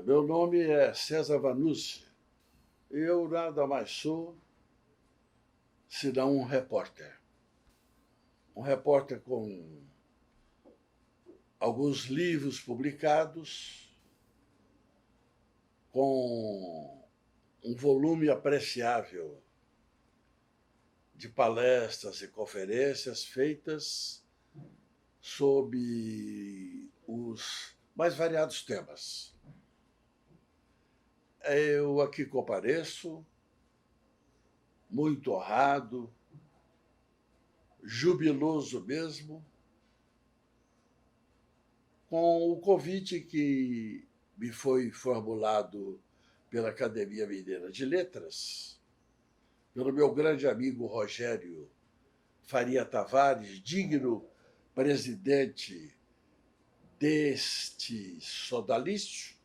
Meu nome é César Vanucci. Eu nada mais sou senão um repórter. Um repórter com alguns livros publicados, com um volume apreciável de palestras e conferências feitas sobre os mais variados temas. Eu aqui compareço, muito honrado, jubiloso mesmo, com o convite que me foi formulado pela Academia Mineira de Letras, pelo meu grande amigo Rogério Faria Tavares, digno presidente deste sodalício,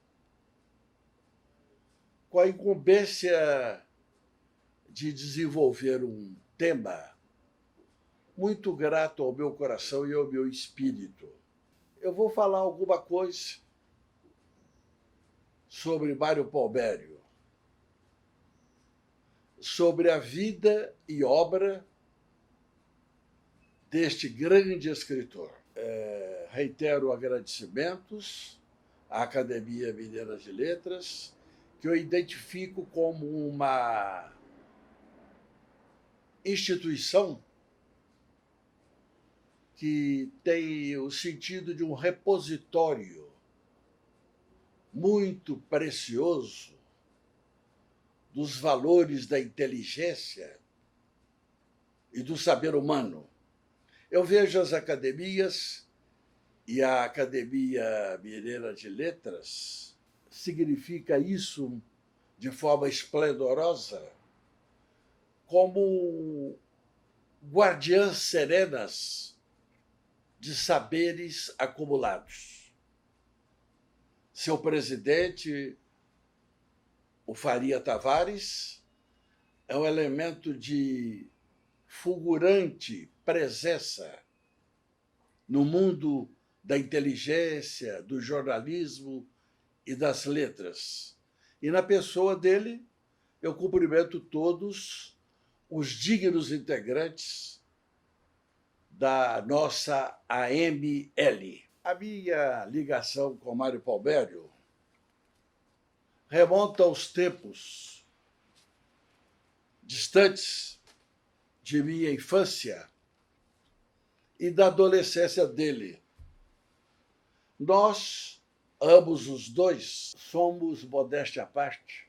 com a incumbência de desenvolver um tema muito grato ao meu coração e ao meu espírito. Eu vou falar alguma coisa sobre Mário Palmério, sobre a vida e obra deste grande escritor. Reitero agradecimentos à Academia Mineira de Letras, que eu identifico como uma instituição que tem o sentido de um repositório muito precioso dos valores da inteligência e do saber humano. Eu vejo as academias e a Academia Mineira de Letras significa isso de forma esplendorosa como guardiãs serenas de saberes acumulados. Seu presidente, o Faria Tavares, é um elemento de fulgurante presença no mundo da inteligência, do jornalismo e das letras. E na pessoa dele, eu cumprimento todos os dignos integrantes da nossa AML. A minha ligação com Mário Palmério remonta aos tempos distantes de minha infância e da adolescência dele. Nós, ambos os dois, somos, modéstia à parte,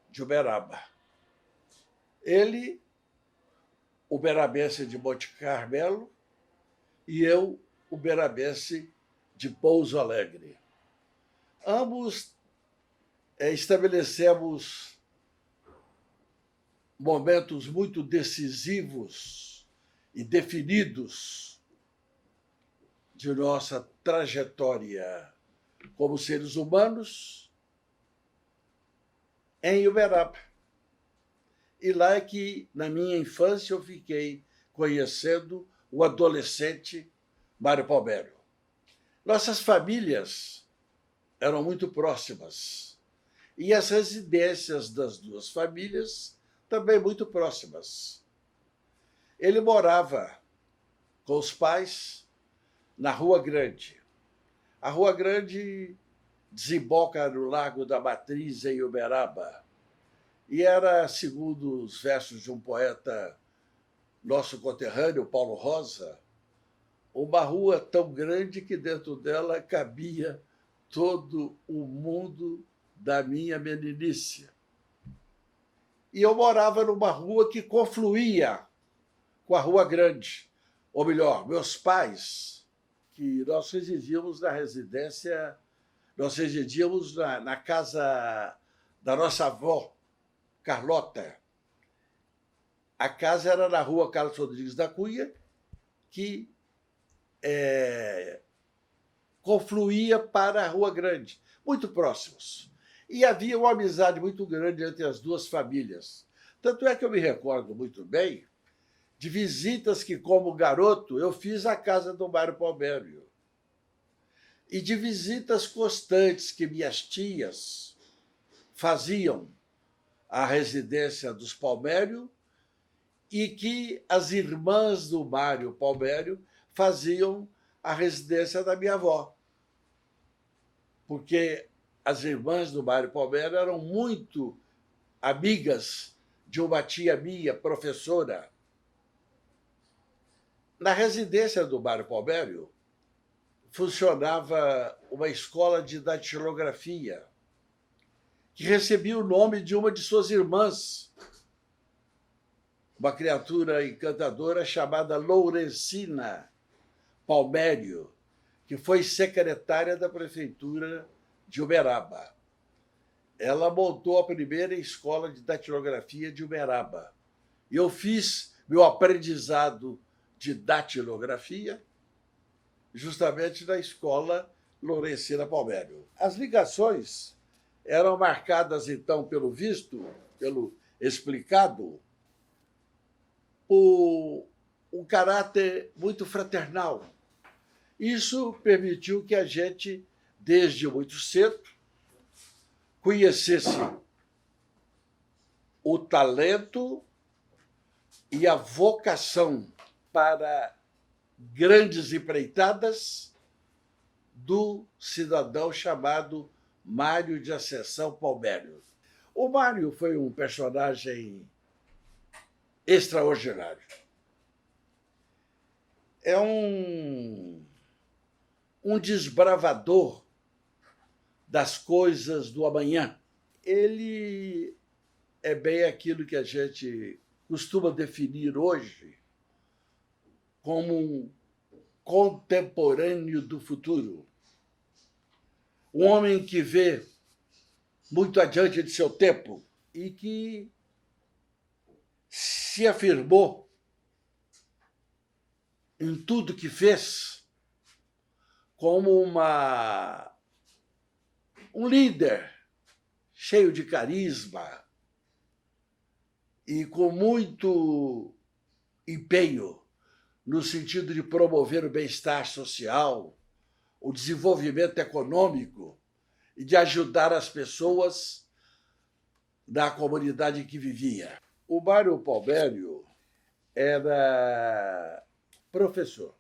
de Uberaba. Ele, uberabense de Monte Carmelo, e eu, uberabense de Pouso Alegre. Ambos estabelecemos momentos muito decisivos e definidos de nossa trajetória como seres humanos em Uberaba. E lá é que, na minha infância, eu fiquei conhecendo o adolescente Mário Palmério. Nossas famílias eram muito próximas e as residências das duas famílias também muito próximas. Ele morava com os pais na Rua Grande. A Rua Grande desemboca no Largo da Matriz, em Uberaba, e era, segundo os versos de um poeta nosso conterrâneo, Paulo Rosa, uma rua tão grande que dentro dela cabia todo o mundo da minha meninice. E eu morava numa rua que confluía com a Rua Grande. Ou melhor, meus pais, que nós residíamos na residência, nós residíamos na casa da nossa avó, Carlota. A casa era na Rua Carlos Rodrigues da Cunha, que confluía para a Rua Grande, muito próximos. E havia uma amizade muito grande entre as duas famílias. Tanto é que eu me recordo muito bem de visitas que, como garoto, eu fiz à casa do Mário Palmério. e de visitas constantes que minhas tias faziam à residência dos Palmério e que as irmãs do Mário Palmério faziam à residência da minha avó. Porque as irmãs do Mário Palmério eram muito amigas de uma tia minha, professora. Na residência do Mário Palmério funcionava uma escola de datilografia que recebia o nome de uma de suas irmãs, uma criatura encantadora chamada Lourencina Palmério, que foi secretária da prefeitura de Uberaba. Ela montou a primeira escola de datilografia de Uberaba. E eu fiz meu aprendizado de datilografia justamente na escola Lourencina Palmério. As ligações eram marcadas, então, pelo visto, pelo explicado, por um caráter muito fraternal. Isso permitiu que a gente, desde muito cedo, conhecesse o talento e a vocação para grandes empreitadas do cidadão chamado Mário de Ascensão Palmério. O Mário foi um personagem extraordinário. É um desbravador das coisas do amanhã. Ele é bem aquilo que a gente costuma definir hoje como um contemporâneo do futuro. Um homem que vê muito adiante de seu tempo e que se afirmou em tudo que fez como um líder cheio de carisma e com muito empenho no sentido de promover o bem-estar social, o desenvolvimento econômico e de ajudar as pessoas da comunidade em que vivia. O Mário Palmério era professor.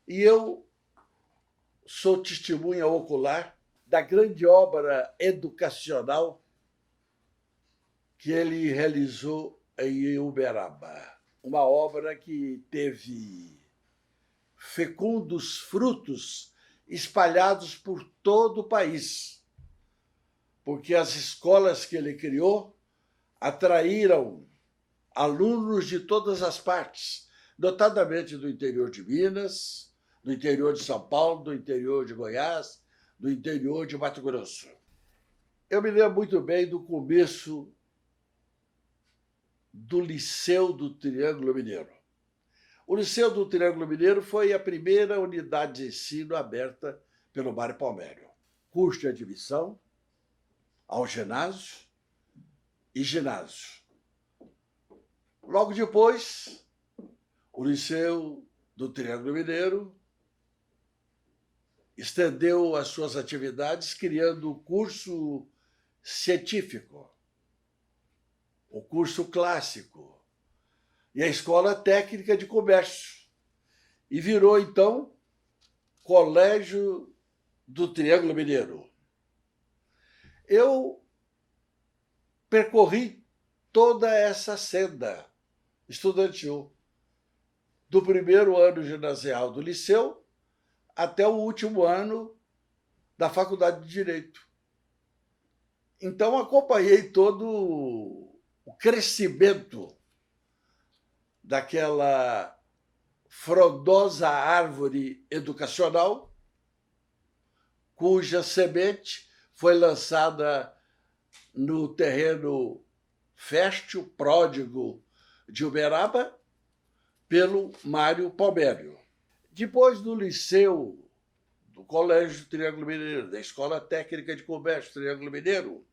E eu sou testemunha ocular da grande obra educacional que ele realizou em Uberaba. Uma obra que teve fecundos frutos espalhados por todo o país, porque as escolas que ele criou atraíram alunos de todas as partes, notadamente do interior de Minas, do interior de São Paulo, do interior de Goiás, do interior de Mato Grosso. Eu me lembro muito bem do começo do Liceu do Triângulo Mineiro. O Liceu do Triângulo Mineiro foi a primeira unidade de ensino aberta pelo Mário Palmério. Curso de admissão ao ginásio e ginásio. Logo depois, o Liceu do Triângulo Mineiro estendeu as suas atividades criando o curso científico, o curso clássico e a Escola Técnica de Comércio. E virou, então, Colégio do Triângulo Mineiro. Eu percorri toda essa senda estudantil, do primeiro ano ginasial do liceu até o último ano da Faculdade de Direito. Então, acompanhei todo o crescimento daquela frondosa árvore educacional, cuja semente foi lançada no terreno fértil, pródigo de Uberaba, pelo Mário Palmério. Depois do liceu, do Colégio Triângulo Mineiro, da Escola Técnica de Comércio Triângulo Mineiro,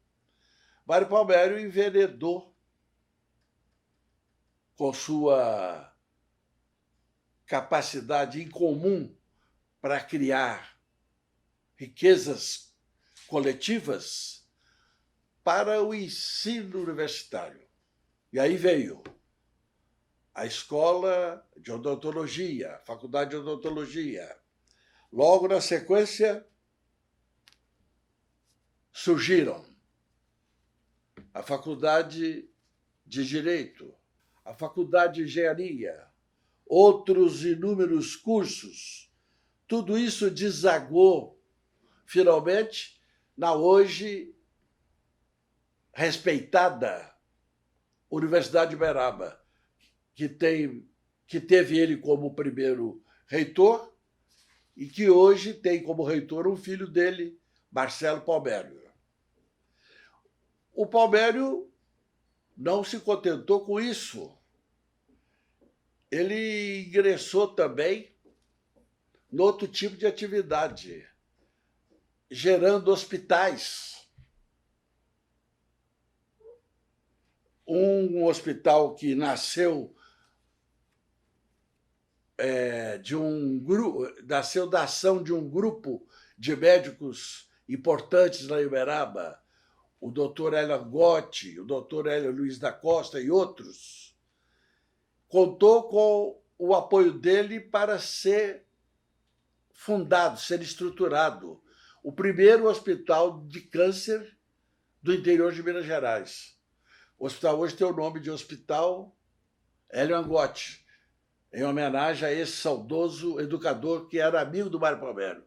Mário Palmério enveredou com sua capacidade incomum para criar riquezas coletivas para o ensino universitário. E aí veio a escola de odontologia, a faculdade de odontologia. Logo na sequência, surgiram a faculdade de Direito, a faculdade de Engenharia, outros inúmeros cursos. Tudo isso desagou, finalmente, na hoje respeitada Universidade de Uberaba, que teve ele como primeiro reitor e que hoje tem como reitor um filho dele, Marcelo Palmério. O Palmério não se contentou com isso. Ele ingressou também no outro tipo de atividade, gerando hospitais. Um hospital que nasceu nasceu da ação de um grupo de médicos importantes na Uberaba, o doutor Hélio Gotti, o doutor Hélio Luiz da Costa e outros, contou com o apoio dele para ser fundado, ser estruturado o primeiro hospital de câncer do interior de Minas Gerais. O hospital hoje tem o nome de Hospital Hélio Angotti, em homenagem a esse saudoso educador que era amigo do Mário Palmério.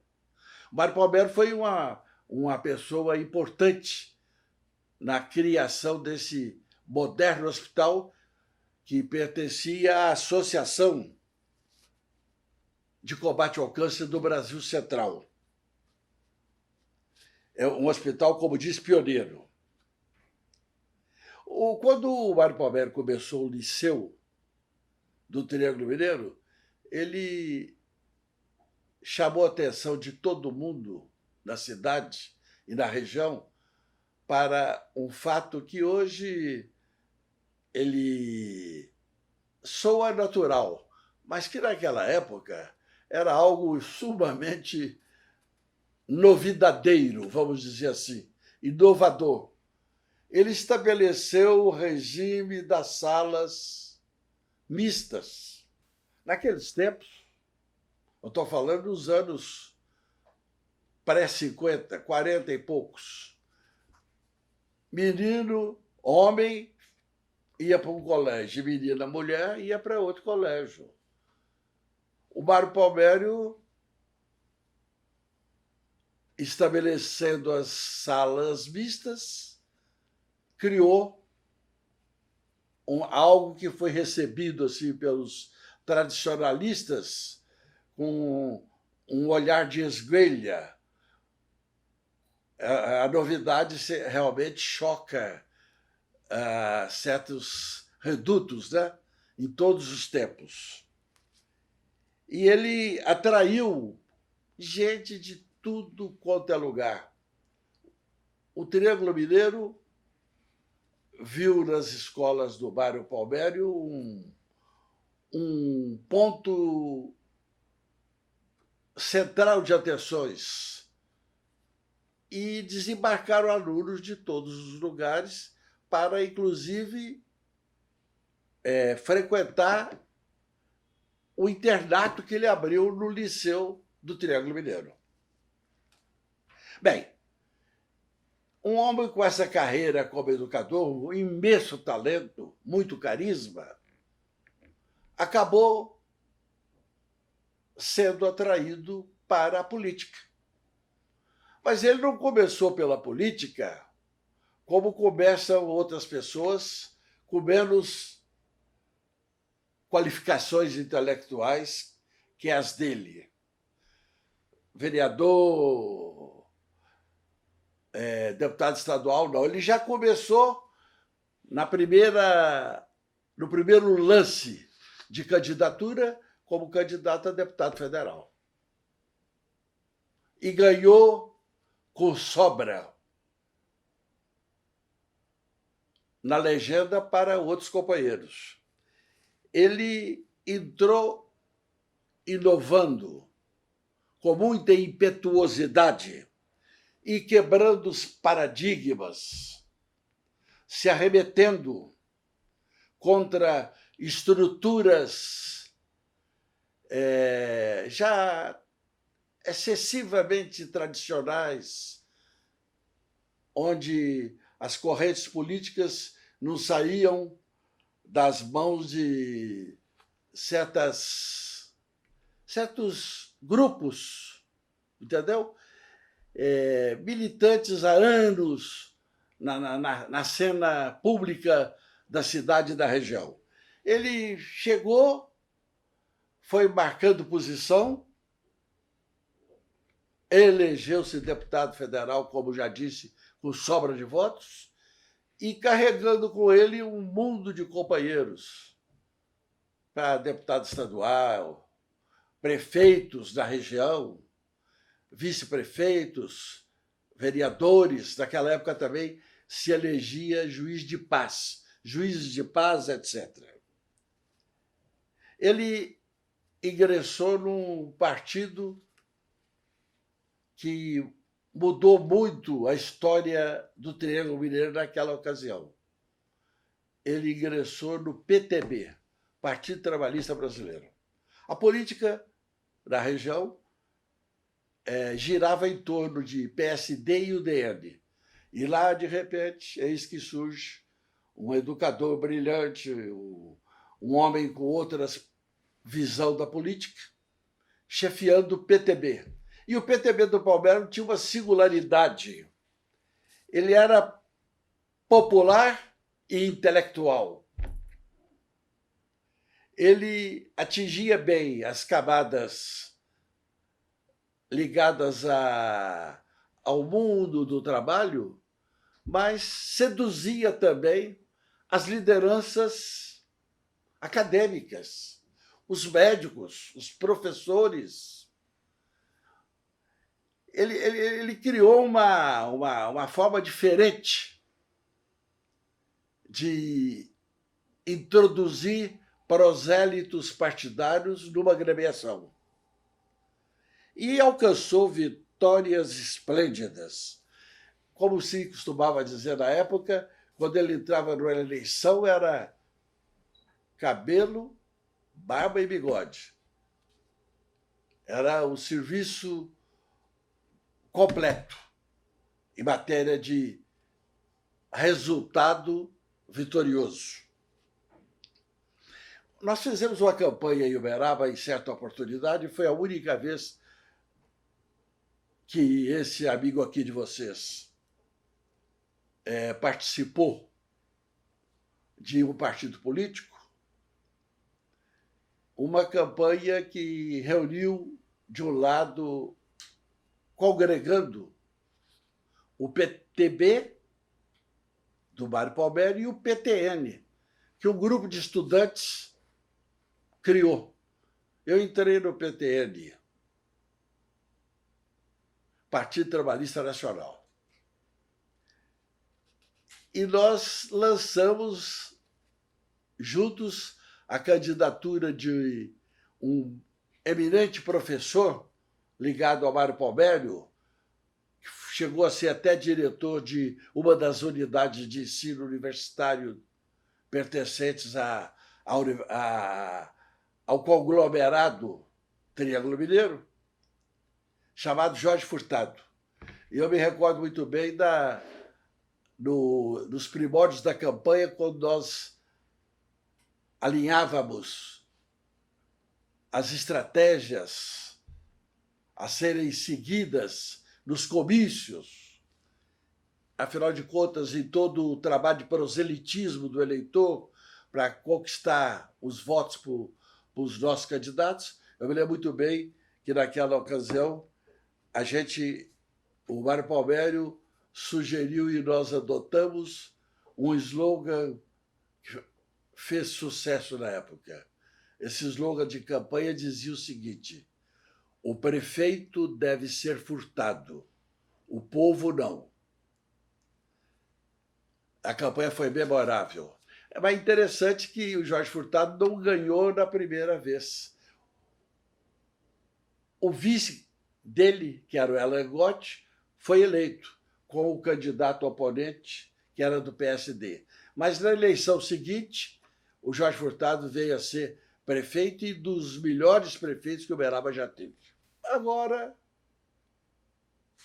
O Mário Palmério foi uma pessoa importante na criação desse moderno hospital que pertencia à Associação de Combate ao Câncer do Brasil Central. É um hospital, como diz, pioneiro. Quando o Mário Palmério começou o Liceu do Triângulo Mineiro, ele chamou a atenção de todo mundo na cidade e na região para um fato que hoje ele soa natural, mas que naquela época era algo sumamente novidadeiro, vamos dizer assim, inovador. Ele estabeleceu o regime das salas mistas. Naqueles tempos, eu estou falando dos anos pré-50, 40 e poucos, menino, homem, ia para um colégio, menina, mulher, ia para outro colégio. O Mário Palmério, estabelecendo as salas mistas, criou algo que foi recebido assim, pelos tradicionalistas com um olhar de esguelha. A novidade realmente choca certos redutos, né? Em todos os tempos. E ele atraiu gente de tudo quanto é lugar. O Triângulo Mineiro viu nas escolas do Mário Palmério um ponto central de atenções e desembarcaram alunos de todos os lugares para, inclusive, frequentar o internato que ele abriu no Liceu do Triângulo Mineiro. Bem, um homem com essa carreira como educador, um imenso talento, muito carisma, acabou sendo atraído para a política. Mas ele não começou pela política como começam outras pessoas com menos qualificações intelectuais que as dele. Vereador, deputado estadual, não. Ele já começou no primeiro lance de candidatura como candidato a deputado federal. E ganhou com sobra na legenda para outros companheiros. Ele entrou inovando, com muita impetuosidade e quebrando os paradigmas, se arremetendo contra estruturas já excessivamente tradicionais, onde as correntes políticas não saíam das mãos de certos grupos, entendeu? Militantes há anos na cena pública da cidade e da região. Ele chegou, foi marcando posição, elegeu-se deputado federal, como já disse, com sobra de votos, e carregando com ele um mundo de companheiros para deputado estadual, prefeitos da região, vice-prefeitos, vereadores. Naquela época também se elegia juiz de paz, juízes de paz, etc. Ele ingressou num partido que mudou muito a história do Triângulo Mineiro naquela ocasião. Ele ingressou no PTB, Partido Trabalhista Brasileiro. A política da região girava em torno de PSD e UDN. E lá, de repente, eis que surge um educador brilhante, um homem com outras visão da política, chefiando o PTB. E o PTB do Palmeiras tinha uma singularidade. Ele era popular e intelectual. Ele atingia bem as camadas ligadas ao mundo do trabalho, mas seduzia também as lideranças acadêmicas, os médicos, os professores. Ele criou uma forma diferente de introduzir prosélitos partidários numa agremiação. E alcançou vitórias esplêndidas. Como se costumava dizer na época, quando ele entrava numa eleição, era cabelo, barba e bigode. Era o serviço completo em matéria de resultado vitorioso. Nós fizemos uma campanha em Uberaba, em certa oportunidade, e foi a única vez que esse amigo aqui de vocês participou de um partido político, uma campanha que reuniu, de um lado, congregando o PTB do Mário Palmeiras e o PTN, que um grupo de estudantes criou. Eu entrei no PTN, Partido Trabalhista Nacional. E nós lançamos juntos a candidatura de um eminente professor ligado ao Mário Palmeiras, que chegou a ser até diretor de uma das unidades de ensino universitário pertencentes ao conglomerado Triângulo Mineiro, chamado Jorge Furtado. E eu me recordo muito bem nos primórdios da campanha, quando nós alinhávamos as estratégias a serem seguidas nos comícios. Afinal de contas, em todo o trabalho de proselitismo do eleitor para conquistar os votos para os nossos candidatos, eu me lembro muito bem que, naquela ocasião, o Mário Palmeiras sugeriu e nós adotamos um slogan que fez sucesso na época. Esse slogan de campanha dizia o seguinte: o prefeito deve ser furtado, o povo não. A campanha foi memorável. Mas interessante que o Jorge Furtado não ganhou na primeira vez. O vice dele, que era o Alan Gotti, foi eleito com o candidato oponente, que era do PSD. Mas na eleição seguinte, o Jorge Furtado veio a ser prefeito e dos melhores prefeitos que Uberaba já teve. Agora,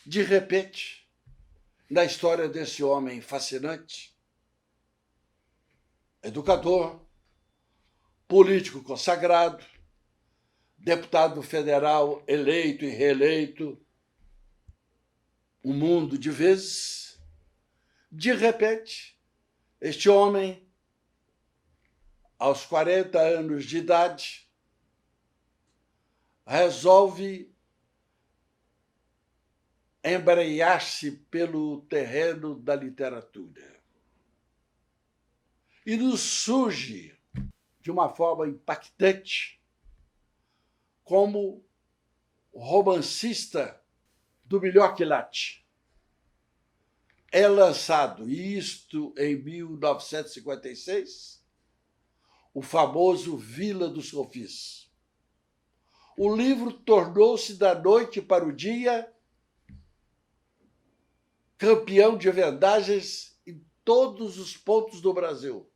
de repente, na história desse homem fascinante, educador, político consagrado, deputado federal eleito e reeleito um mundo de vezes, de repente, este homem, aos 40 anos de idade, resolve embrenhar-se pelo terreno da literatura. E nos surge, de uma forma impactante, como romancista do melhor quilate. É lançado, isto em 1956, o famoso Vila dos Confis. O livro tornou-se, da noite para o dia, campeão de vendagens em todos os pontos do Brasil.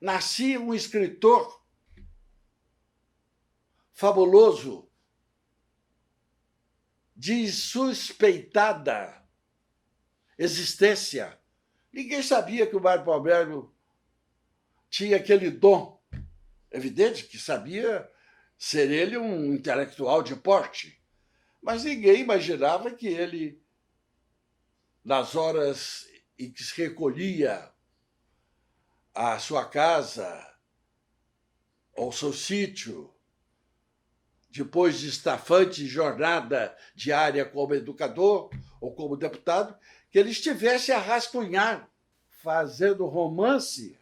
Nascia um escritor fabuloso, de suspeitada existência. Ninguém sabia que o Mário Palmério tinha aquele dom. Evidente que sabia ser ele um intelectual de porte, mas ninguém imaginava que ele, nas horas em que se recolhia à sua casa, ao seu sítio, depois de estafante jornada diária como educador ou como deputado, que ele estivesse a rascunhar, fazendo romance,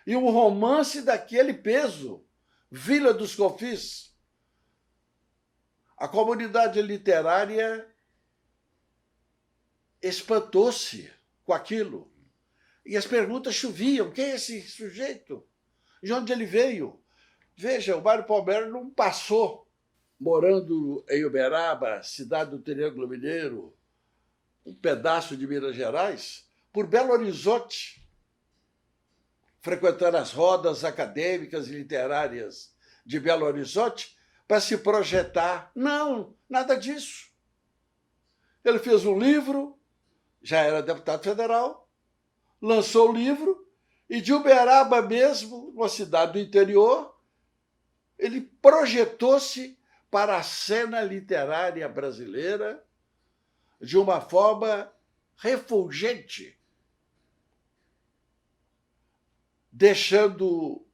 e um romance daquele peso, Vila dos Confis. A comunidade literária espantou-se com aquilo. E as perguntas choviam. Quem é esse sujeito? De onde ele veio? Veja, o Mário Palmério não passou, morando em Uberaba, cidade do Triângulo Mineiro, um pedaço de Minas Gerais, por Belo Horizonte, frequentando as rodas acadêmicas e literárias de Belo Horizonte para se projetar. Não, nada disso. Ele fez um livro, já era deputado federal, lançou o livro, e de Uberaba mesmo, uma cidade do interior, ele projetou-se para a cena literária brasileira de uma forma refulgente, deixando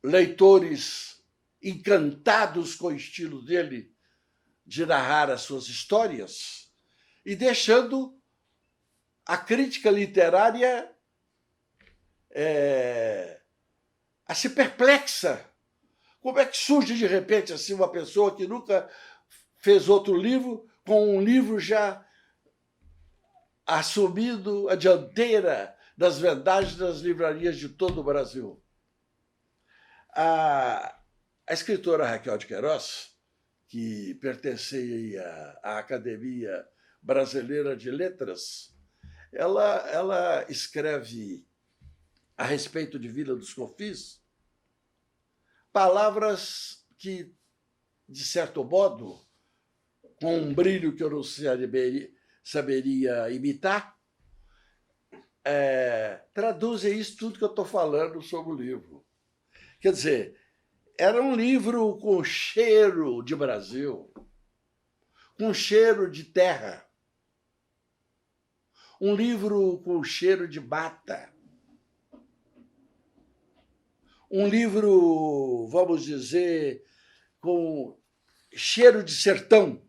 leitores encantados com o estilo dele de narrar as suas histórias e deixando a crítica literária assim perplexa. Como é que surge de repente assim uma pessoa que nunca fez outro livro, com um livro já assumindo a dianteira das vendagens das livrarias de todo o Brasil? A escritora Raquel de Queiroz, que pertencia à Academia Brasileira de Letras, ela escreve a respeito de Vila dos Confis palavras que, de certo modo, com um brilho que eu não saberia imitar, traduzem isso tudo que eu estou falando sobre o livro. Quer dizer, era um livro com cheiro de Brasil, com cheiro de terra, um livro com cheiro de mata, um livro, vamos dizer, com cheiro de sertão.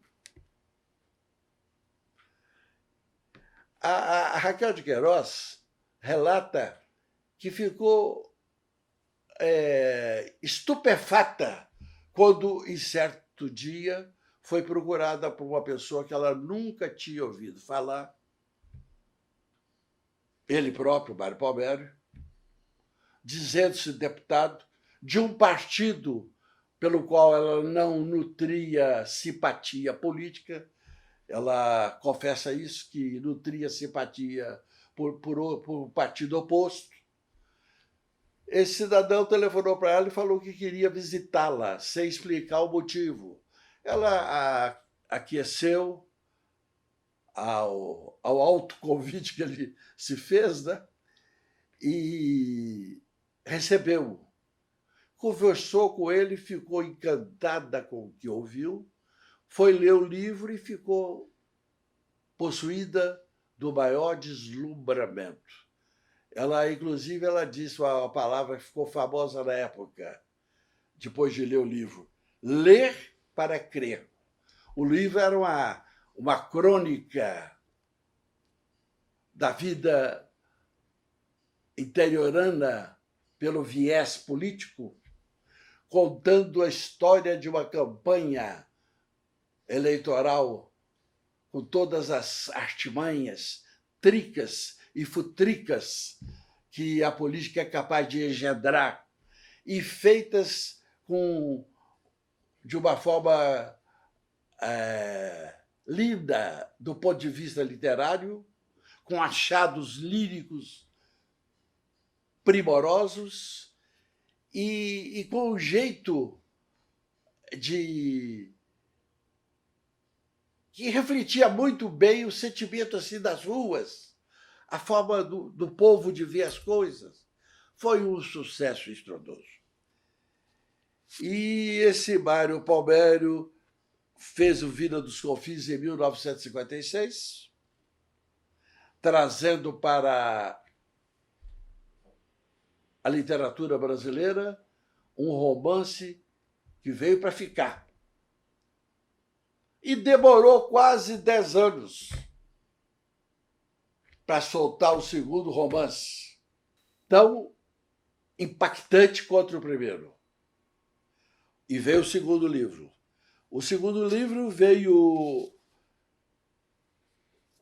A Raquel de Queiroz relata que ficou estupefata quando, em certo dia, foi procurada por uma pessoa que ela nunca tinha ouvido falar, ele próprio, Mário Palmério, dizendo-se deputado de um partido pelo qual ela não nutria simpatia política. Ela confessa isso, que nutria simpatia por partido oposto. Esse cidadão telefonou para ela e falou que queria visitá-la, sem explicar o motivo. Ela aqueceu ao alto convite que ele se fez, né? E recebeu. Conversou com ele, ficou encantada com o que ouviu, foi ler o livro e ficou possuída do maior deslumbramento. Ela, inclusive, ela disse uma palavra que ficou famosa na época, depois de ler o livro: ler para crer. O livro era uma crônica da vida interiorana pelo viés político, contando a história de uma campanha eleitoral com todas as artimanhas, tricas e futricas que a política é capaz de engendrar, e feitas de uma forma linda do ponto de vista literário, com achados líricos primorosos e com um jeito que refletia muito bem o sentimento assim das ruas, a forma do povo de ver as coisas. Foi um sucesso estrondoso. E esse Mário Palmério fez o Vida dos Confins em 1956, trazendo para a literatura brasileira um romance que veio para ficar. E demorou quase 10 anos para soltar o segundo romance, tão impactante quanto o primeiro. E veio o segundo livro. O segundo livro veio,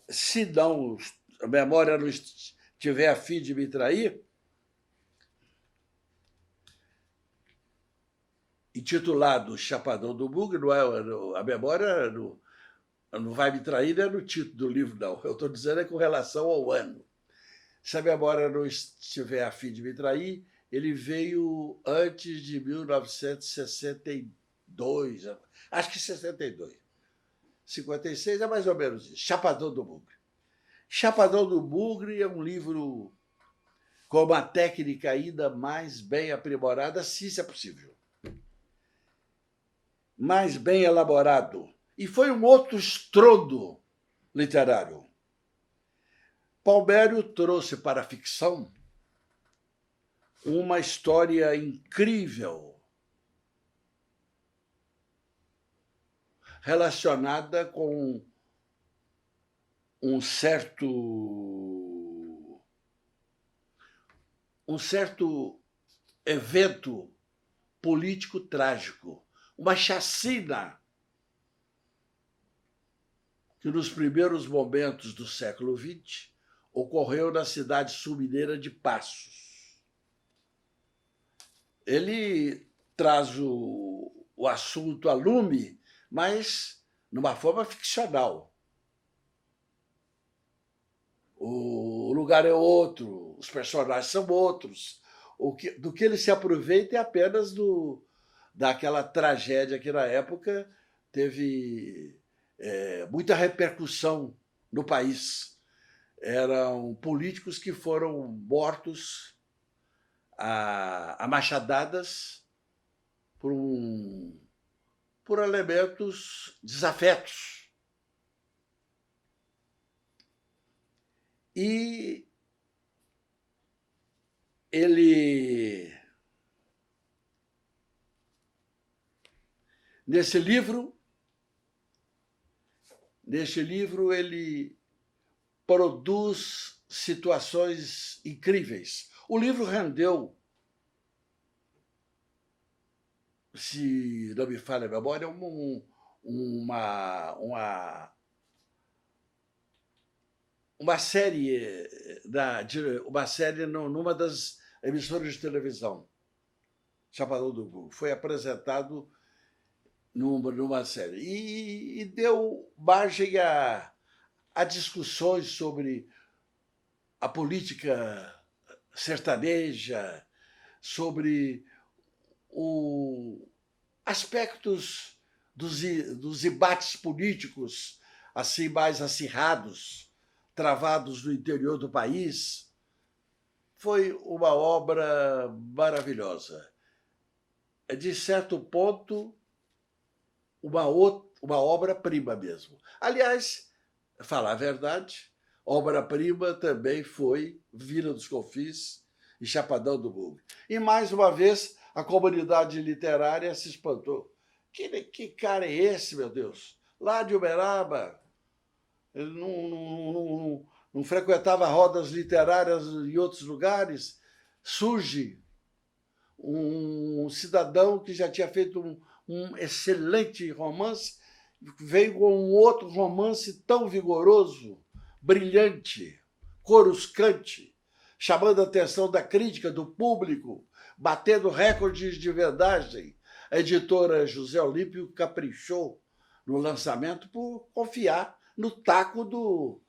se não a memória não tiver a fim de me trair, intitulado Chapadão do Bugre. Não é, a memória não vai me trair, não é no título do livro, não. Eu estou dizendo é com relação ao ano. Se a memória não estiver a fim de me trair, ele veio antes de 1962, acho que 62. 56 é mais ou menos isso. Chapadão do Bugre. Chapadão do Bugre é um livro com uma técnica ainda mais bem aprimorada, se isso é possível. Mais bem elaborado. E foi um outro estrondo literário. Palmério trouxe para a ficção uma história incrível relacionada com um certo evento político trágico, uma chacina que nos primeiros momentos do século XX ocorreu na cidade sul-mineira de Passos. Ele traz o assunto a lume, mas numa forma ficcional. O lugar é outro, os personagens são outros. Do que ele se aproveita é apenas daquela tragédia que, na época, teve muita repercussão no país. Eram políticos que foram mortos a machadadas por elementos desafetos. E ele, neste livro, ele produz situações incríveis. O livro rendeu, se não me falha a memória, uma série numa das emissoras de televisão. Chapadão do Bugre. Foi apresentado numa série. E deu margem a discussões sobre a política sertaneja, sobre aspectos dos embates políticos assim mais acirrados, travados no interior do país. Foi uma obra maravilhosa. De certo ponto, uma obra-prima mesmo. Aliás, falar a verdade, obra-prima também foi Vila dos Confins e Chapadão do Bugre. E, mais uma vez, a comunidade literária se espantou. Que cara é esse, meu Deus? Lá de Uberaba, ele não frequentava rodas literárias em outros lugares, surge um cidadão que já tinha feito um excelente romance, veio com um outro romance tão vigoroso, brilhante, coruscante, chamando a atenção da crítica, do público, batendo recordes de vendagem. A editora José Olímpio caprichou no lançamento por confiar no taco do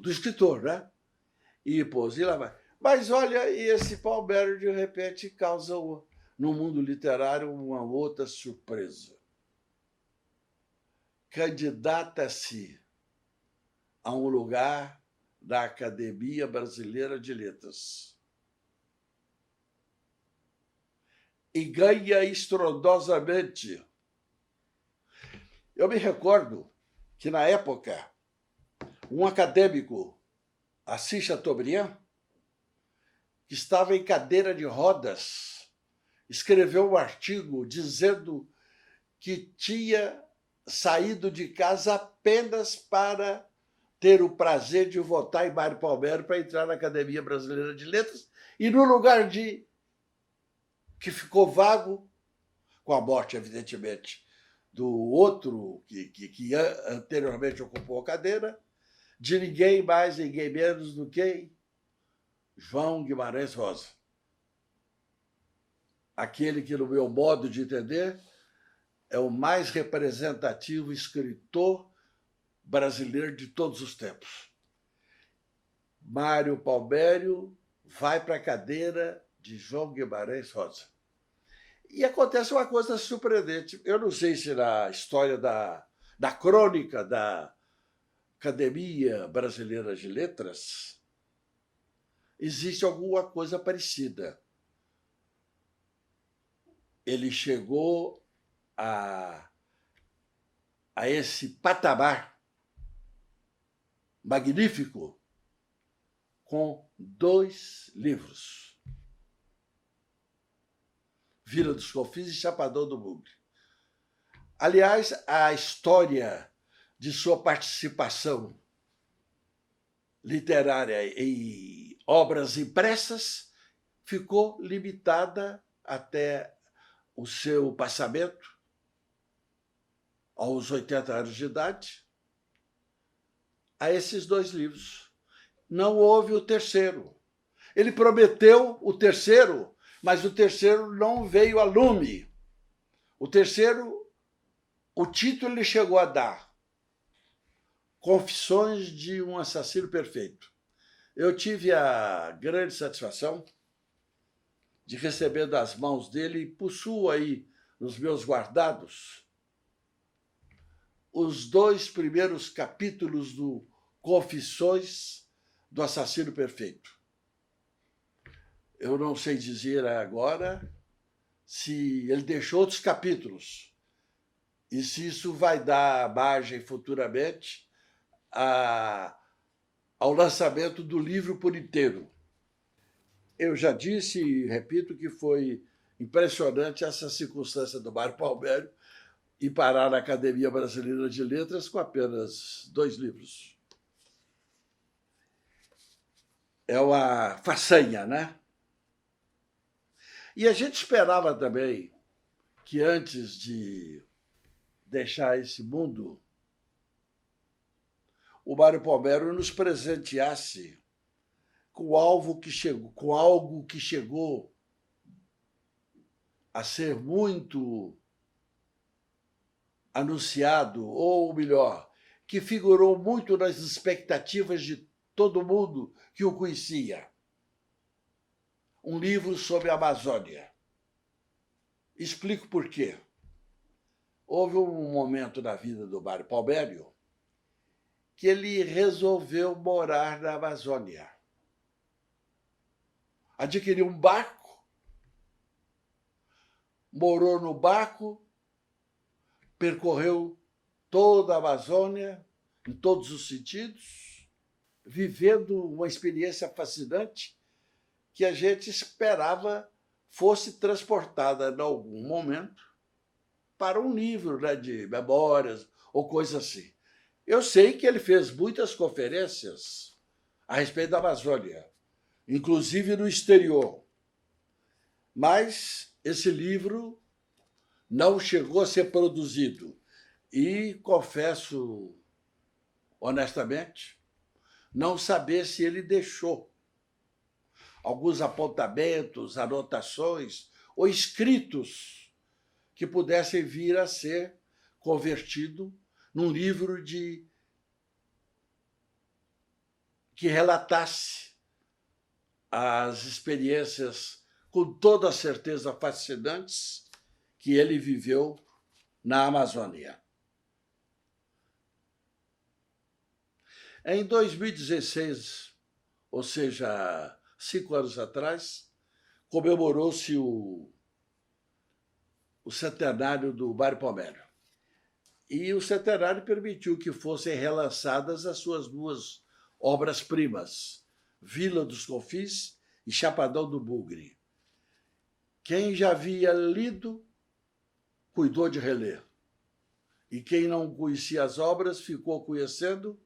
escritor, né? E pôs, e lá vai. Mas olha, esse Palmério, de repente, causa no mundo literário uma outra surpresa. Candidata-se a um lugar da Academia Brasileira de Letras e ganha estrondosamente. Eu me recordo que, na época, um acadêmico, Assis Chateaubriand, que estava em cadeira de rodas, escreveu um artigo dizendo que tinha saído de casa apenas para ter o prazer de votar em Mário Palmério para entrar na Academia Brasileira de Letras, e no lugar que ficou vago, com a morte, evidentemente, do outro que anteriormente ocupou a cadeira, de ninguém mais, ninguém menos do que João Guimarães Rosa. Aquele que, no meu modo de entender, é o mais representativo escritor brasileiro de todos os tempos. Mário Palmério vai para a cadeira de João Guimarães Rosa. E acontece uma coisa surpreendente. Eu não sei se na história da crônica da Academia Brasileira de Letras existe alguma coisa parecida. Ele chegou a esse patamar magnífico com 2 livros: Vila dos Confins e Chapadão do Bugre. Aliás, a história de sua participação literária em obras impressas ficou limitada até o seu passamento, aos 80 anos de idade, a esses 2 livros. Não houve o terceiro. Ele prometeu o terceiro, mas o terceiro não veio a lume. O terceiro, o título ele chegou a dar: Confissões de um Assassino Perfeito. Eu tive a grande satisfação de receber das mãos dele, e possuo aí nos meus guardados, os 2 primeiros capítulos do Confissões do Assassino Perfeito. Eu não sei dizer agora se ele deixou outros capítulos e se isso vai dar margem futuramente ao lançamento do livro por inteiro. Eu já disse e repito que foi impressionante essa circunstância do Mário Palmério e parar na Academia Brasileira de Letras com apenas 2 livros. É uma façanha, né? E a gente esperava também que, antes de deixar esse mundo, o Mário Palmério nos presenteasse com algo que chegou a ser muito anunciado, ou melhor, que figurou muito nas expectativas de todo mundo que o conhecia. Um livro sobre a Amazônia. Explico por quê. Houve um momento na vida do Mário Palmério que ele resolveu morar na Amazônia. Adquiriu um barco, morou no barco, percorreu toda a Amazônia, em todos os sentidos, vivendo uma experiência fascinante que a gente esperava fosse transportada em algum momento para um livro, né, de memórias ou coisa assim. Eu sei que ele fez muitas conferências a respeito da Amazônia, inclusive no exterior, mas esse livro não chegou a ser produzido. E confesso honestamente não saber se ele deixou alguns apontamentos, anotações ou escritos que pudessem vir a ser convertido num livro que relatasse as experiências com toda a certeza fascinantes que ele viveu na Amazônia. Em 2016, ou seja, 5 anos atrás, comemorou-se o centenário do Mário Palmério. E o centenário permitiu que fossem relançadas as suas duas obras-primas, Vila dos Confins e Chapadão do Bugre. Quem já havia lido, cuidou de reler. E quem não conhecia as obras, ficou conhecendo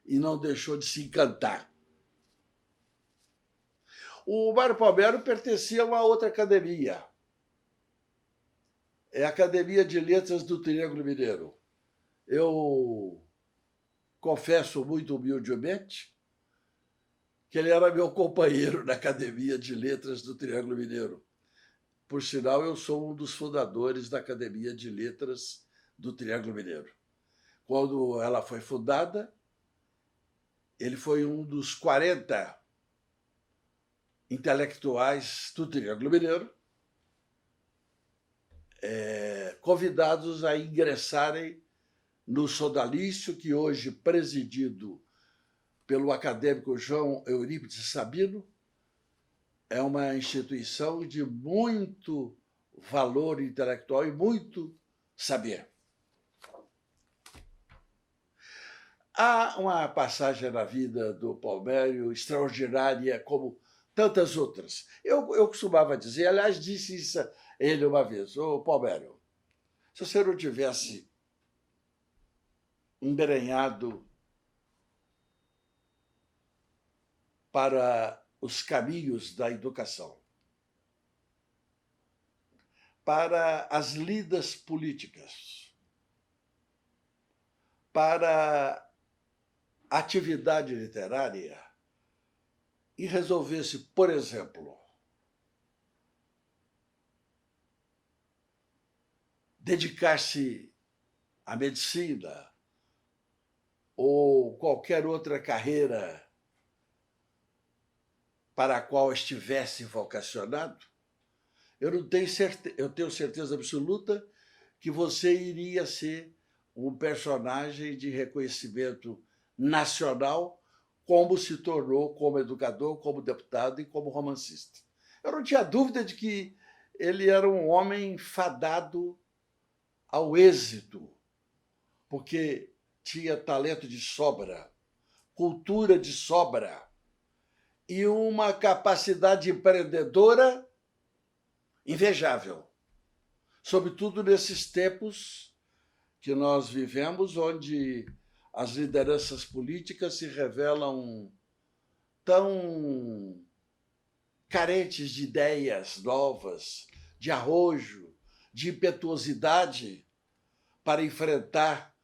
e não deixou de se encantar. O Mário Palmério pertencia a uma outra academia. É a Academia de Letras do Triângulo Mineiro. Eu confesso muito humildemente que ele era meu companheiro na Academia de Letras do Triângulo Mineiro. Por sinal, eu sou um dos fundadores da Academia de Letras do Triângulo Mineiro. Quando ela foi fundada, ele foi um dos 40 intelectuais do Triângulo Mineiro, convidados a ingressarem no sodalício, que hoje presidido pelo acadêmico João Eurípides Sabino, é uma instituição de muito valor intelectual e muito saber. Há uma passagem na vida do Palmério extraordinária, como tantas outras. Eu costumava dizer, aliás, disse isso a ele uma vez: ô Palmério, se você não tivesse embrenhado para os caminhos da educação, para as lidas políticas, para a atividade literária, e resolvesse, por exemplo, dedicar-se à medicina ou qualquer outra carreira para a qual estivesse vocacionado, eu tenho certeza absoluta que você iria ser um personagem de reconhecimento nacional, como se tornou como educador, como deputado e como romancista. Eu não tinha dúvida de que ele era um homem fadado ao êxito, porque tinha talento de sobra, cultura de sobra e uma capacidade empreendedora invejável, sobretudo nesses tempos que nós vivemos, onde as lideranças políticas se revelam tão carentes de ideias novas, de arrojo, de impetuosidade para enfrentar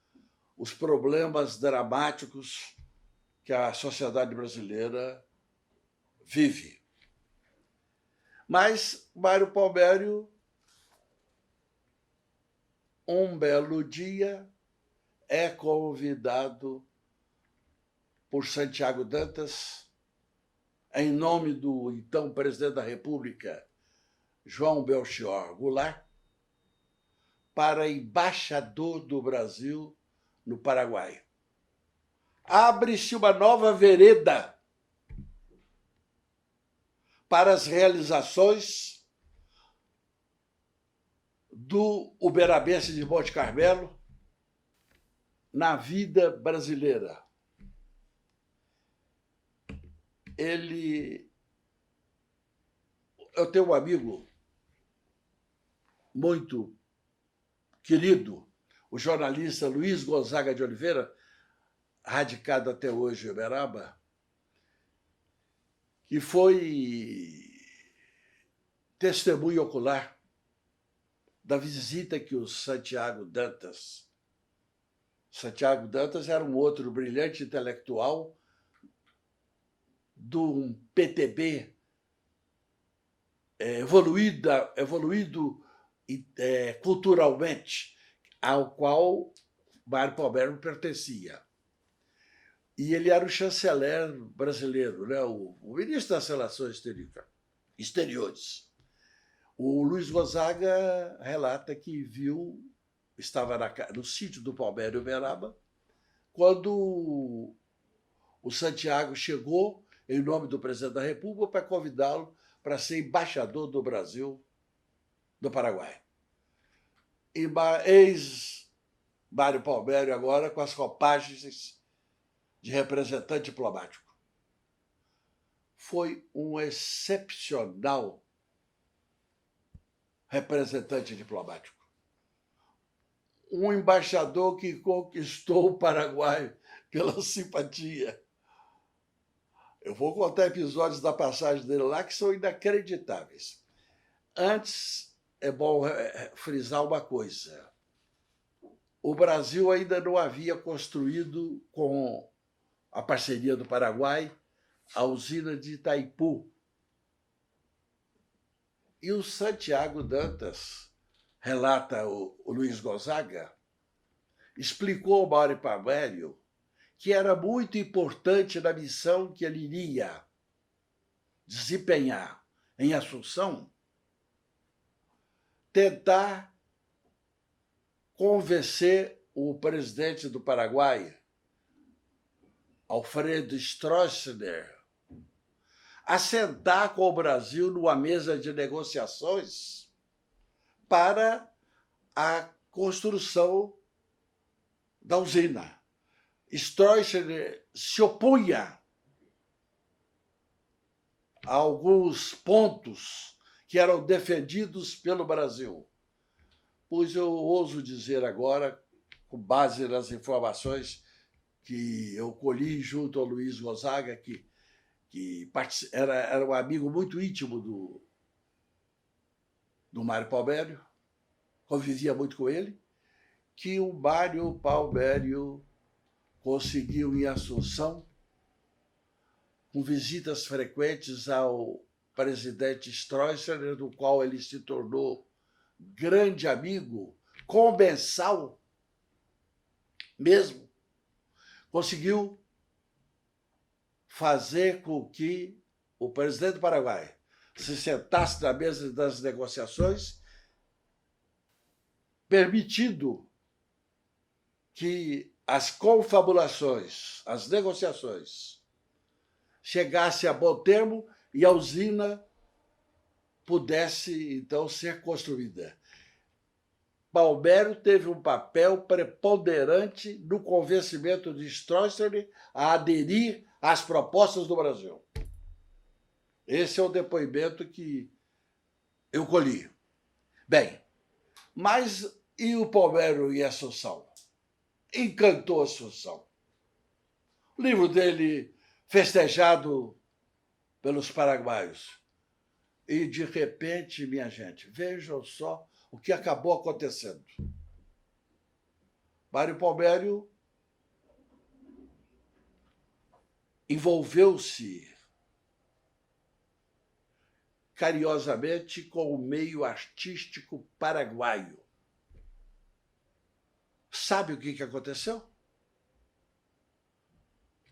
os problemas dramáticos que a sociedade brasileira vive. Mas Mário Palmério um belo dia, é convidado por Santiago Dantas, em nome do então presidente da República, João Belchior Goulart, para embaixador do Brasil no Paraguai. Abre-se uma nova vereda para as realizações do uberabense de Monte Carmelo na vida brasileira. Eu tenho um amigo muito querido, o jornalista Luiz Gonzaga de Oliveira, radicado até hoje em Uberaba, que foi testemunho ocular da visita que o Santiago Dantas era um outro brilhante intelectual do PTB evoluído culturalmente, ao qual Mário Palmério pertencia. E ele era o chanceler brasileiro, né? o ministro das Relações Exteriores. O Luiz Gonzaga relata que estava no sítio do Palmério Uberaba, quando o Santiago chegou em nome do presidente da República para convidá-lo para ser embaixador do Brasil no Paraguai. Ex-Mário Palmério agora com as roupagens de representante diplomático. Foi um excepcional representante diplomático. Um embaixador que conquistou o Paraguai pela simpatia. Eu vou contar episódios da passagem dele lá que são inacreditáveis. Antes, é bom frisar uma coisa. O Brasil ainda não havia construído, com a parceria do Paraguai, a usina de Itaipu. E o Santiago Dantas, relata o Luiz Gonzaga, explicou ao Mário Palmério que era muito importante na missão que ele iria desempenhar em Assunção, tentar convencer o presidente do Paraguai, Alfredo Stroessner, a sentar com o Brasil numa mesa de negociações para a construção da usina. Stroessner se opunha a alguns pontos que eram defendidos pelo Brasil. Pois eu ouso dizer agora, com base nas informações que eu colhi junto ao Luiz Gonzaga, que era um amigo muito íntimo do Mário Palmério, convivia muito com ele, que o Mário Palmério conseguiu em Assunção, com visitas frequentes ao presidente Stroessner, do qual ele se tornou grande amigo, comensal mesmo, conseguiu fazer com que o presidente do Paraguai se sentasse na mesa das negociações, permitindo que as confabulações, as negociações, chegassem a bom termo e a usina pudesse, então, ser construída. Palmério teve um papel preponderante no convencimento de Stroessner a aderir às propostas do Brasil. Esse é o depoimento que eu colhi. Bem, mas e o Palmério e Assunção? Encantou Assunção. O livro dele, festejado pelos paraguaios. E, de repente, minha gente, vejam só o que acabou acontecendo. Mário Palmério envolveu-se carinhosamente com o meio artístico paraguaio. Sabe o que aconteceu?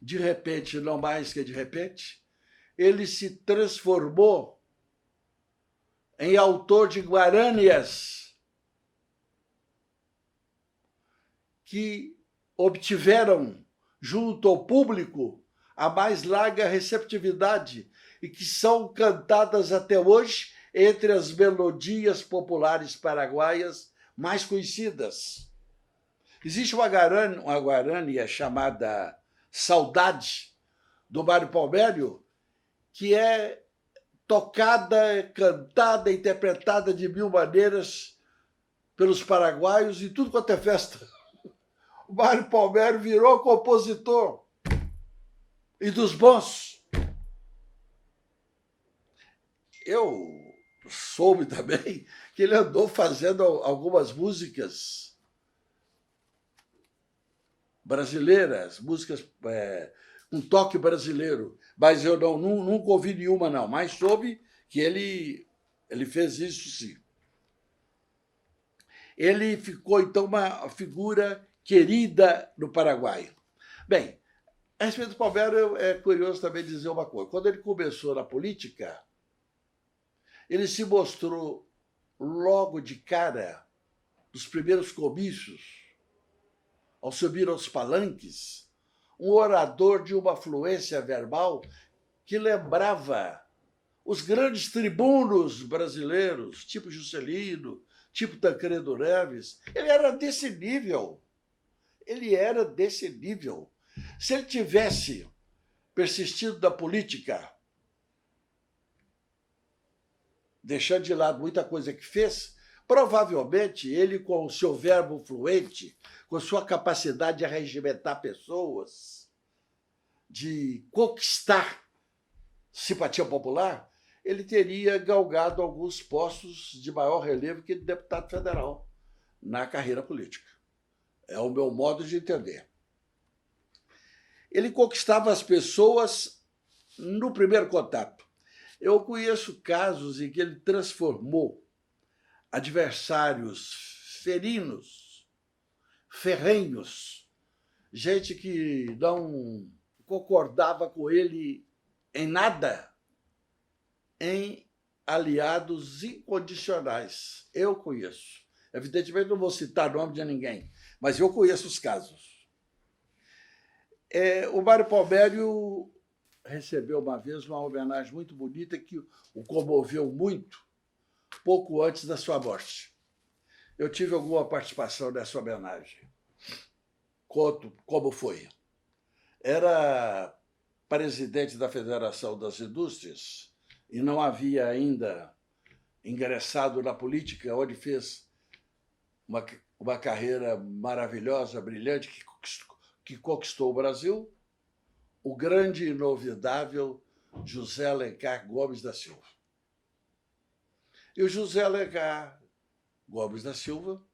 De repente, não mais que de repente, ele se transformou em autor de guarânias que obtiveram, junto ao público, a mais larga receptividade e que são cantadas até hoje entre as melodias populares paraguaias mais conhecidas. Existe uma guarânia chamada Saudade, do Mário Palmério, que é tocada, cantada, interpretada de mil maneiras pelos paraguaios e tudo quanto é festa. O Mário Palmério virou compositor e dos bons. Eu soube também que ele andou fazendo algumas músicas brasileiras, músicas com toque brasileiro, mas eu nunca ouvi nenhuma, não, mas soube que ele fez isso, sim. Ele ficou, então, uma figura querida no Paraguai. Bem, a respeito do Palmério, é curioso também dizer uma coisa. Quando ele começou na política, ele se mostrou logo de cara, nos primeiros comícios, ao subir aos palanques, um orador de uma fluência verbal que lembrava os grandes tribunos brasileiros, tipo Juscelino, tipo Tancredo Neves. Ele era desse nível. Ele era desse nível. Se ele tivesse persistido na política, deixando de lado muita coisa que fez, provavelmente ele, com o seu verbo fluente, com sua capacidade de arregimentar pessoas, de conquistar simpatia popular, ele teria galgado alguns postos de maior relevo que deputado federal na carreira política. É o meu modo de entender. Ele conquistava as pessoas no primeiro contato. Eu conheço casos em que ele transformou adversários ferinos, ferrenhos, gente que não concordava com ele em nada, em aliados incondicionais. Eu conheço. Evidentemente, não vou citar o nome de ninguém, mas eu conheço os casos. O Mário Palmério recebeu uma vez uma homenagem muito bonita que o comoveu muito, pouco antes da sua morte. Eu tive alguma participação nessa homenagem. Conto como foi. Era presidente da Federação das Indústrias e não havia ainda ingressado na política, onde fez uma carreira maravilhosa, brilhante, que conquistou o Brasil, o grande e inovidável José Alencar Gomes da Silva. E o José Alencar Gomes da Silva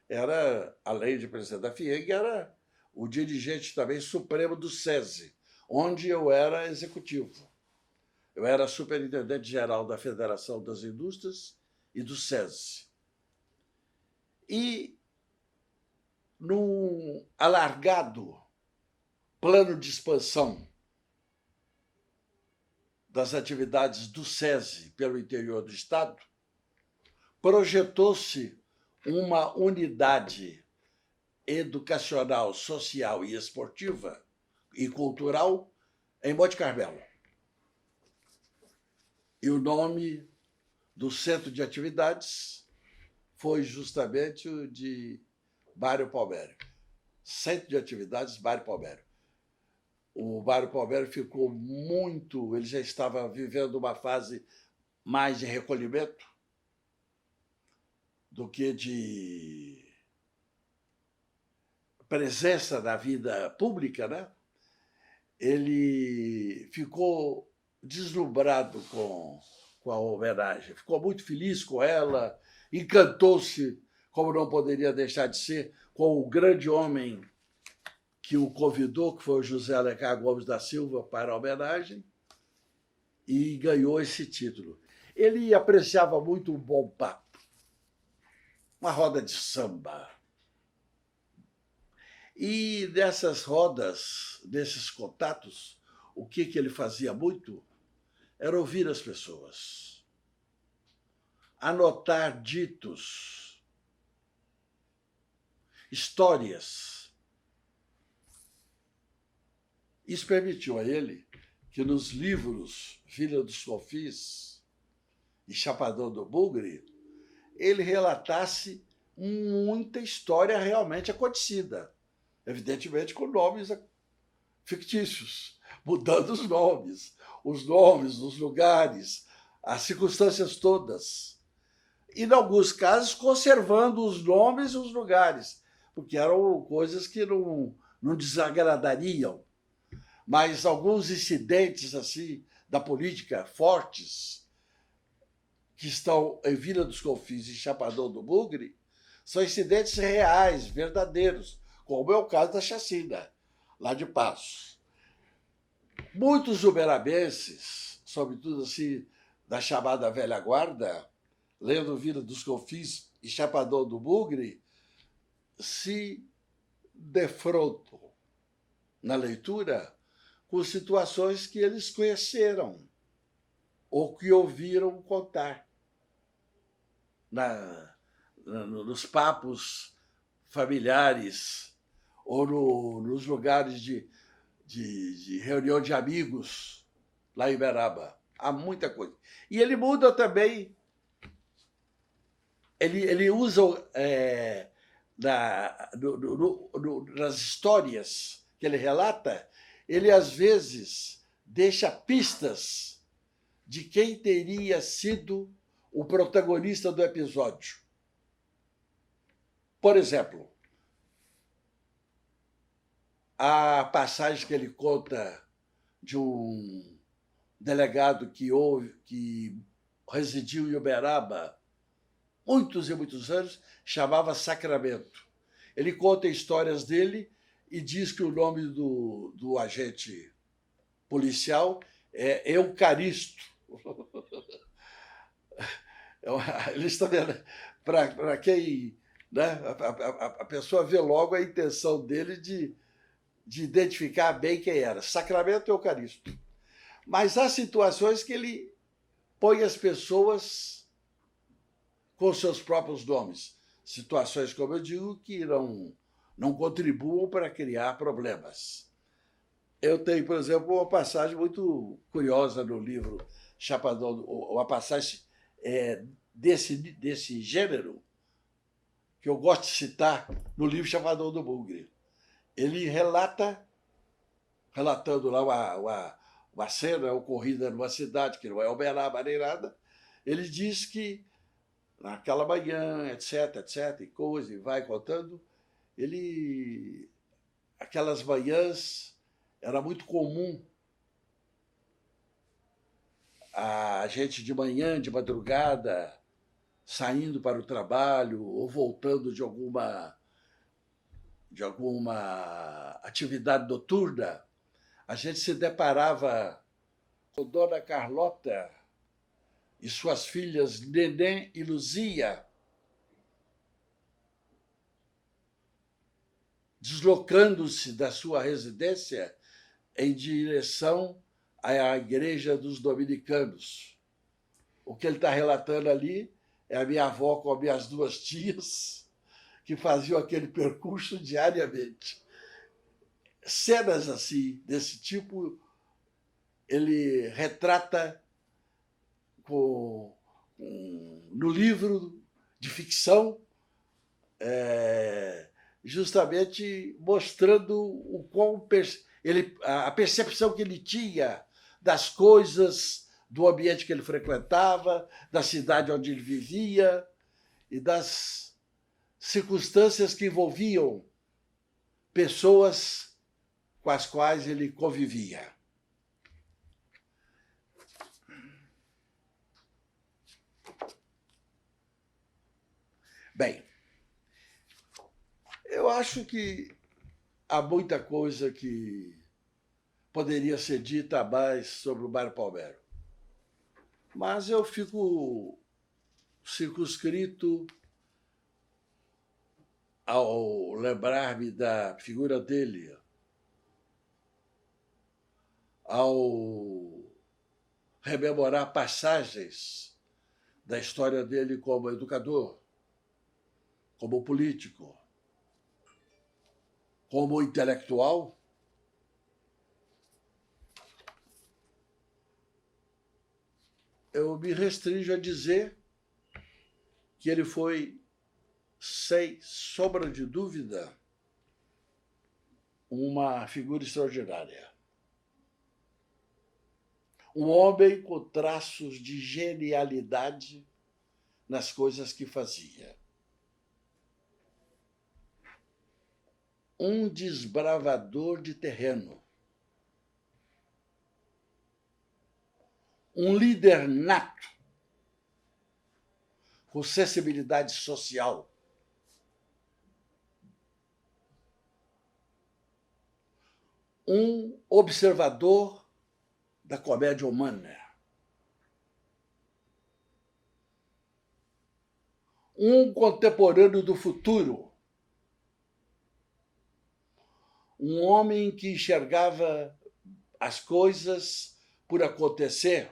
era, além de presidente da FIEG, era o dirigente também supremo do SESI, onde eu era executivo. Eu era superintendente-geral da Federação das Indústrias e do SESI. E, num alargado plano de expansão das atividades do SESI pelo interior do Estado, projetou-se uma unidade educacional, social e esportiva e cultural em Monte Carmelo. E o nome do centro de atividades foi justamente o de Mário Palmério. Centro de Atividades Mário Palmério. O Mário Palmério ficou muito... Ele já estava vivendo uma fase mais de recolhimento do que de presença na vida pública, né? Ele ficou deslumbrado com a homenagem, ficou muito feliz com ela, encantou-se, como não poderia deixar de ser, com o grande homem que o convidou, que foi o José Alencar Gomes da Silva, para a homenagem, e ganhou esse título. Ele apreciava muito um bom papo, uma roda de samba, E dessas rodas, desses contatos, o que ele fazia muito era ouvir as pessoas, anotar ditos, histórias. Isso permitiu a ele que nos livros Vila dos Confis e Chapadão do Bugre, ele relatasse muita história realmente acontecida, evidentemente com nomes fictícios, mudando os nomes, os lugares, as circunstâncias todas. E, em alguns casos, conservando os nomes e os lugares, porque eram coisas que não desagradariam. Mas alguns incidentes assim da política fortes que estão em Vila dos Confins e Chapadão do Bugre são incidentes reais, verdadeiros, como é o caso da chacina, lá de Passos. Muitos uberabenses, sobretudo assim da chamada velha guarda, lendo Vila dos Confins e Chapadão do Bugre, se defrontam na leitura com situações que eles conheceram ou que ouviram contar nos papos familiares ou nos lugares de reunião de amigos lá em Uberaba. Há muita coisa. E ele muda também, ele usa nas histórias que ele relata, ele às vezes deixa pistas de quem teria sido o protagonista do episódio. Por exemplo, a passagem que ele conta de um delegado que residiu em Uberaba muitos e muitos anos, chamava Sacramento. Ele conta histórias dele e diz que o nome do agente policial é Eucaristo. Ele está vendo, para quem, né, a pessoa vê logo a intenção dele de identificar bem quem era. Sacramento e Eucaristo. Mas há situações que ele põe as pessoas com seus próprios nomes. Situações, como eu digo, que não contribuam para criar problemas. Eu tenho, por exemplo, uma passagem muito curiosa no livro Chapadão, uma passagem desse gênero, que eu gosto de citar no livro Chapadão do Bugre. Ele relatando lá uma cena ocorrida numa cidade que não é Uberaba nem nada, ele diz que naquela manhã, etc, etc, e coisa, e vai contando, aquelas manhãs, era muito comum a gente de manhã, de madrugada, saindo para o trabalho ou voltando de alguma atividade noturna, a gente se deparava com Dona Carlota e suas filhas Neném e Luzia deslocando-se da sua residência em direção à igreja dos dominicanos. O que ele está relatando ali é a minha avó com as minhas duas tias, que faziam aquele percurso diariamente. Cenas assim, desse tipo, ele retrata no livro de ficção, justamente mostrando a percepção que ele tinha das coisas, do ambiente que ele frequentava, da cidade onde ele vivia e das circunstâncias que envolviam pessoas com as quais ele convivia. Bem, eu acho que há muita coisa que poderia ser dita mais sobre o Mário Palmério. Mas eu fico circunscrito ao lembrar-me da figura dele, ao rememorar passagens da história dele como educador, como político, como intelectual, eu me restringo a dizer que ele foi, sem sombra de dúvida, uma figura extraordinária. Um homem com traços de genialidade nas coisas que fazia. Um desbravador de terreno. Um líder nato, com sensibilidade social. Um observador da comédia humana. Um contemporâneo do futuro. Um homem que enxergava as coisas por acontecer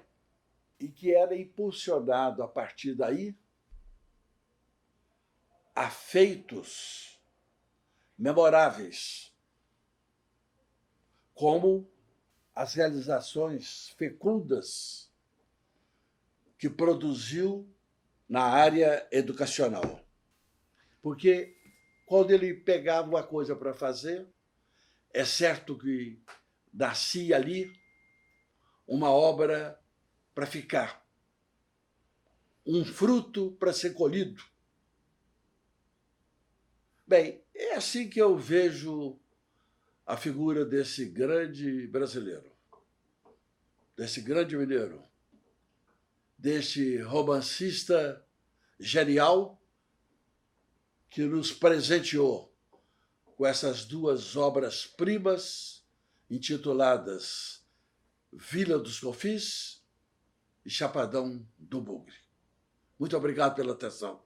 e que era impulsionado a partir daí a feitos memoráveis, como as realizações fecundas que produziu na área educacional. Porque quando ele pegava uma coisa para fazer, é certo que nascia ali uma obra para ficar, um fruto para ser colhido. Bem, é assim que eu vejo a figura desse grande brasileiro, desse grande mineiro, deste romancista genial que nos presenteou com essas duas obras-primas intituladas Vila dos Confins e Chapadão do Bugre. Muito obrigado pela atenção.